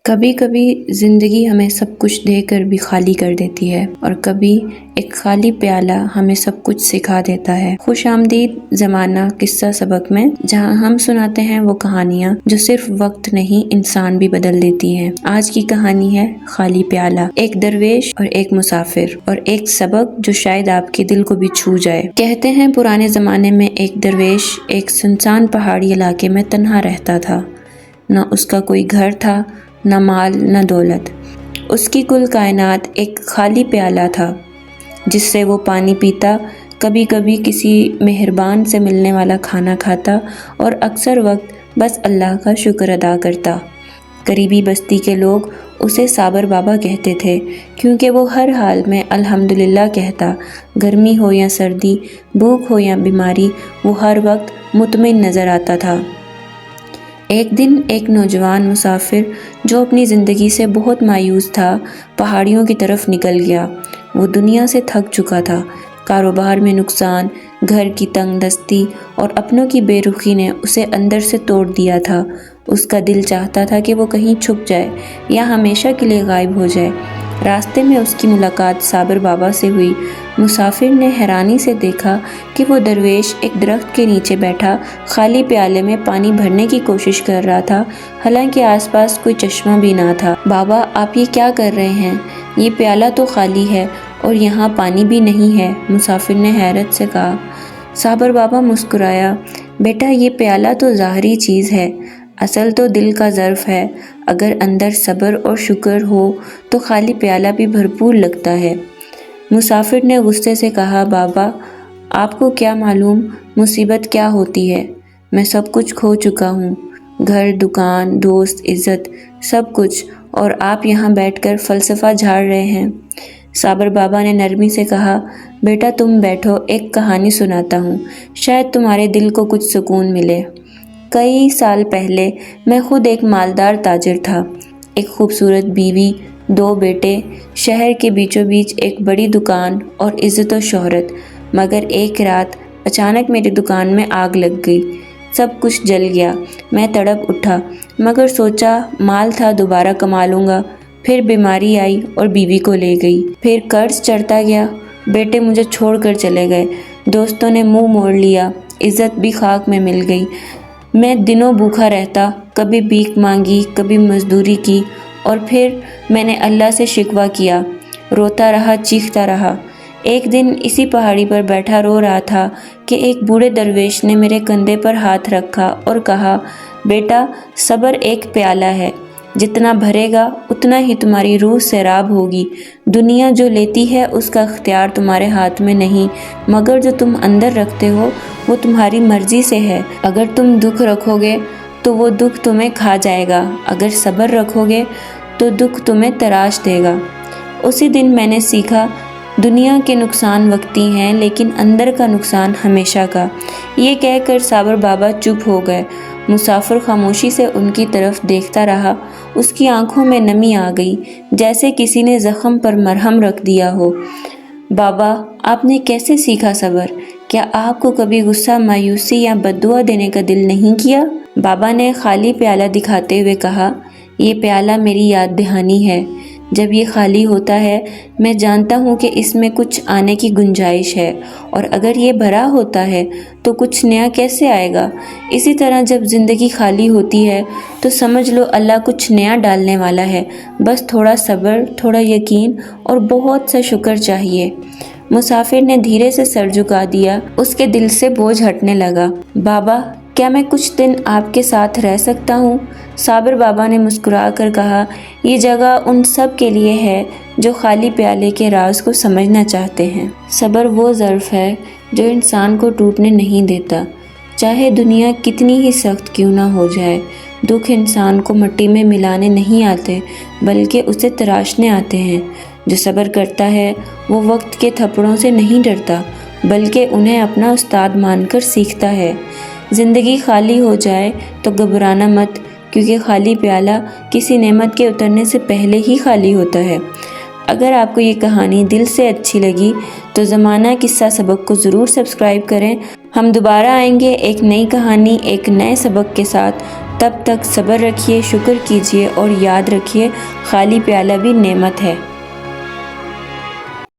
کبھی کبھی زندگی ہمیں سب کچھ دے کر بھی خالی کر دیتی ہے اور کبھی ایک خالی پیالہ ہمیں سب کچھ سکھا دیتا ہے۔ خوش آمدید زمانہ قصہ سبق میں، جہاں ہم سناتے ہیں وہ کہانیاں جو صرف وقت نہیں انسان بھی بدل دیتی ہیں۔ آج کی کہانی ہے خالی پیالہ، ایک درویش اور ایک مسافر، اور ایک سبق جو شاید آپ کے دل کو بھی چھو جائے۔ کہتے ہیں پرانے زمانے میں ایک درویش ایک سنسان پہاڑی علاقے میں تنہا رہتا تھا۔ نہ اس کا کوئی گھر تھا، نہ مال نہ دولت۔ اس کی کل کائنات ایک خالی پیالہ تھا جس سے وہ پانی پیتا، کبھی کبھی کسی مہربان سے ملنے والا کھانا کھاتا اور اکثر وقت بس اللہ کا شکر ادا کرتا۔ قریبی بستی کے لوگ اسے صابر بابا کہتے تھے کیونکہ وہ ہر حال میں الحمدللہ کہتا، گرمی ہو یا سردی، بھوک ہو یا بیماری، وہ ہر وقت مطمئن نظر آتا تھا۔ ایک دن ایک نوجوان مسافر جو اپنی زندگی سے بہت مایوس تھا، پہاڑیوں کی طرف نکل گیا۔ وہ دنیا سے تھک چکا تھا۔ کاروبار میں نقصان، گھر کی تنگ دستی اور اپنوں کی بے رخی نے اسے اندر سے توڑ دیا تھا۔ اس کا دل چاہتا تھا کہ وہ کہیں چھپ جائے یا ہمیشہ کے لیے غائب ہو جائے۔ راستے میں اس کی ملاقات صابر بابا سے ہوئی۔ مسافر نے حیرانی سے دیکھا کہ وہ درویش ایک درخت کے نیچے بیٹھا خالی پیالے میں پانی بھرنے کی کوشش کر رہا تھا، حالانکہ آس پاس کوئی چشمہ بھی نہ تھا۔ بابا، آپ یہ کیا کر رہے ہیں؟ یہ پیالہ تو خالی ہے اور یہاں پانی بھی نہیں ہے، مسافر نے حیرت سے کہا۔ صابر بابا مسکرایا، بیٹا یہ پیالہ تو ظاہری چیز ہے، اصل تو دل کا ظرف ہے۔ اگر اندر صبر اور شکر ہو تو خالی پیالہ بھی بھرپور لگتا ہے۔ مسافر نے غصے سے کہا، بابا آپ کو کیا معلوم مصیبت کیا ہوتی ہے؟ میں سب کچھ کھو چکا ہوں، گھر، دکان، دوست، عزت، سب کچھ، اور آپ یہاں بیٹھ کر فلسفہ جھاڑ رہے ہیں۔ صابر بابا نے نرمی سے کہا، بیٹا تم بیٹھو، ایک کہانی سناتا ہوں، شاید تمہارے دل کو کچھ سکون ملے۔ کئی سال پہلے میں خود ایک مالدار تاجر تھا، ایک خوبصورت بیوی، 2 بیٹے، شہر کے بیچوں بیچ ایک بڑی دکان اور عزت و شہرت۔ مگر ایک رات اچانک میری دکان میں آگ لگ گئی، سب کچھ جل گیا۔ میں تڑپ اٹھا، مگر سوچا مال تھا دوبارہ کما لوں گا۔ پھر بیماری آئی اور بیوی کو لے گئی، پھر قرض چڑھتا گیا، بیٹے مجھے چھوڑ کر چلے گئے، دوستوں نے منہ موڑ لیا، عزت بھی خاک میں مل گئی۔ میں دنوں بھوکا رہتا، کبھی بھیک مانگی، کبھی مزدوری کی، اور پھر میں نے اللہ سے شکوہ کیا، روتا رہا، چیختا رہا۔ ایک دن اسی پہاڑی پر بیٹھا رو رہا تھا کہ ایک بوڑھے درویش نے میرے کندھے پر ہاتھ رکھا اور کہا، بیٹا صبر ایک پیالہ ہے، جتنا بھرے گا اتنا ہی تمہاری روح سیراب ہوگی۔ دنیا جو لیتی ہے اس کا اختیار تمہارے ہاتھ میں نہیں، مگر جو تم اندر رکھتے ہو وہ تمہاری مرضی سے ہے۔ اگر تم دکھ رکھو گے تو وہ دکھ تمہیں کھا جائے گا، اگر صبر رکھو گے تو دکھ تمہیں تراش دے گا۔ اسی دن میں نے سیکھا، دنیا کے نقصان وقتی ہیں لیکن اندر کا نقصان ہمیشہ کا۔ یہ کہہ کر صابر بابا چپ ہو گئے۔ مسافر خاموشی سے ان کی طرف دیکھتا رہا۔ اس کی آنکھوں میں نمی آ گئی، جیسے کسی نے زخم پر مرہم رکھ دیا ہو۔ بابا آپ نے کیسے سیکھا صبر؟ کیا آپ کو کبھی غصہ، مایوسی یا بددعا دینے کا دل نہیں کیا؟ بابا نے خالی پیالہ دکھاتے ہوئے کہا، یہ پیالہ میری یاد دہانی ہے۔ جب یہ خالی ہوتا ہے میں جانتا ہوں کہ اس میں کچھ آنے کی گنجائش ہے، اور اگر یہ بھرا ہوتا ہے تو کچھ نیا کیسے آئے گا؟ اسی طرح جب زندگی خالی ہوتی ہے تو سمجھ لو اللہ کچھ نیا ڈالنے والا ہے، بس تھوڑا صبر، تھوڑا یقین اور بہت سا شکر چاہیے۔ مسافر نے دھیرے سے سر جھکا دیا، اس کے دل سے بوجھ ہٹنے لگا۔ بابا کیا میں کچھ دن آپ کے ساتھ رہ سکتا ہوں؟ صابر بابا نے مسکرا کر کہا، یہ جگہ ان سب کے لیے ہے جو خالی پیالے کے راز کو سمجھنا چاہتے ہیں۔ صبر وہ ظرف ہے جو انسان کو ٹوٹنے نہیں دیتا، چاہے دنیا کتنی ہی سخت کیوں نہ ہو جائے۔ دکھ انسان کو مٹی میں ملانے نہیں آتے بلکہ اسے تراشنے آتے ہیں۔ جو صبر کرتا ہے وہ وقت کے تھپڑوں سے نہیں ڈرتا بلکہ انہیں اپنا استاد مان کر سیکھتا ہے۔ زندگی خالی ہو جائے تو گھبرانا مت، کیونکہ خالی پیالہ کسی نعمت کے اترنے سے پہلے ہی خالی ہوتا ہے۔ اگر آپ کو یہ کہانی دل سے اچھی لگی تو زمانہ قصہ سبق کو ضرور سبسکرائب کریں۔ ہم دوبارہ آئیں گے ایک نئی کہانی، ایک نئے سبق کے ساتھ۔ تب تک صبر رکھیے، شکر کیجیے اور یاد رکھیے خالی پیالہ بھی نعمت ہے۔